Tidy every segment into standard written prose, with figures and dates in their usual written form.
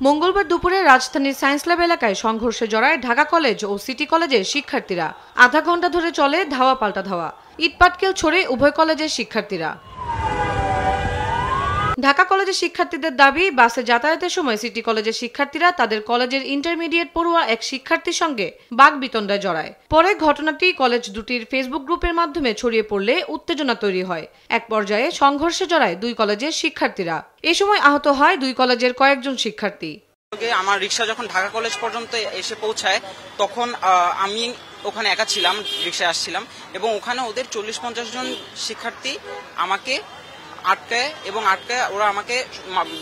মঙ্গলবার দুপুরে রাজধানীর সায়েন্স ল্যাব এলাকায় সংঘর্ষে জড়ায় ঢাকা কলেজ ও সিটি কলেজের শিক্ষার্থীরা। আধা ঘন্টা ধরে চলে ধাওয়া পাল্টা ধাওয়া, ইটপাটকেল ছড়ে উভয় কলেজের শিক্ষার্থীরা। ঢাকা কলেজের শিক্ষার্থীদের দাবি, বাসে যাতায়াতের সময় সিটি কলেজের শিক্ষার্থীরা তাদের কলেজের ইন্টারমিডিয়েট পড়ুয়া এক শিক্ষার্থীর সঙ্গে বাকবিতণ্ডায় জড়ায়। পরে ঘটনাটি কলেজ দুটির ফেসবুক গ্রুপের মাধ্যমে ছড়িয়ে পড়লে উত্তেজনা তৈরি হয়। এক পর্যায়ে সংঘর্ষে জড়ায় দুই কলেজের শিক্ষার্থীরা। এ সময় আহত হয় দুই কলেজের কয়েকজন শিক্ষার্থী। আমার রিক্সা যখন ঢাকা কলেজ পর্যন্ত এসে পৌঁছায় তখন আমি ওখানে একা ছিলাম, রিক্সায় আসছিলাম, এবং ওখানে ওদের 40-50 জন শিক্ষার্থী আমাকে আটকায় ওরা আমাকে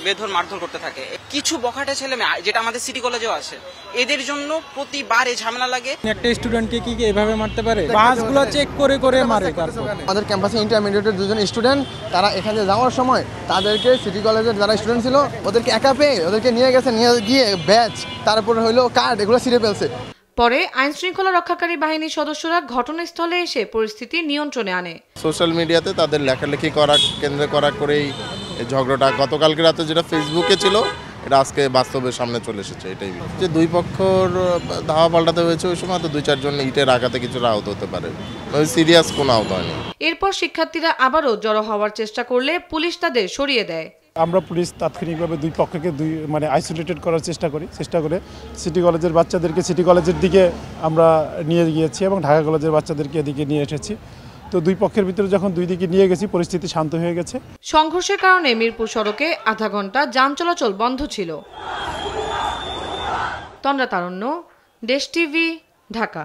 বেধর মারধর করতে থাকে। কিছু বখাটে ছেলে মেয়ে, যেটা আমাদের সিটি কলেজেও আছে, এদের জন্য প্রতিবার এই ঝামেলা লাগে। একটা স্টুডেন্টকে কি এভাবে মারতে পারে? বাসগুলো চেক করে করে মারে। আমাদের ক্যাম্পাসে ইন্টারমিডিয়েটের দুজন স্টুডেন্ট, তারা এখানে যাওয়ার সময় তাদেরকে সিটি কলেজের যারা স্টুডেন্ট ছিল ওদেরকে একা পেয়ে ওদেরকে নিয়ে গিয়ে ব্যাচ, তারপরে হলো কার্ড, এগুলো ছিঁড়ে ফেলছে। পরে আইন শৃঙ্খলা রক্ষাকারী বাহিনীর সদস্যরা ঘটনাস্থলে এসে পরিস্থিতি নিয়ন্ত্রণে আনে। সোশ্যাল মিডিয়াতে তাদের লেখালেখি কেন্দ্র করেই ঝগড়াটা গতকালকে রাতে যেটা ফেসবুকে ছিল, এটা আজকে বাস্তবের সামনে চলে এসেছে। এটাই যে দুই পক্ষর ধাওয়া পাল্টাতে হয়েছে, ওই সময় তো 2-4 জন ইটের আঘাতে কিছুটা আহত হতে পারে, সিরিয়াস কোনো আহত হয়নি। এরপর শিক্ষার্থীরা আবারও জড়ো হওয়ার চেষ্টা করলে পুলিশ তাদের সরিয়ে দেয়। আমরা পুলিশ তাৎক্ষণিকভাবে দুই পক্ষকে আইসোলেটেড করার চেষ্টা করে সিটি কলেজের বাচ্চাদেরকে সিটি কলেজের দিকে আমরা নিয়ে গিয়েছি এবং ঢাকা কলেজের বাচ্চাদেরকে এদিকে নিয়ে এসেছি। তো দুই পক্ষের ভিতরে যখন দুই দিকে নিয়ে গেছি, পরিস্থিতি শান্ত হয়ে গেছে। সংঘর্ষের কারণে মিরপুর সড়কে আধা ঘন্টা যান চলাচল বন্ধ ছিল। তন্দ্রা তারণ্য, দেশ টিভি, ঢাকা।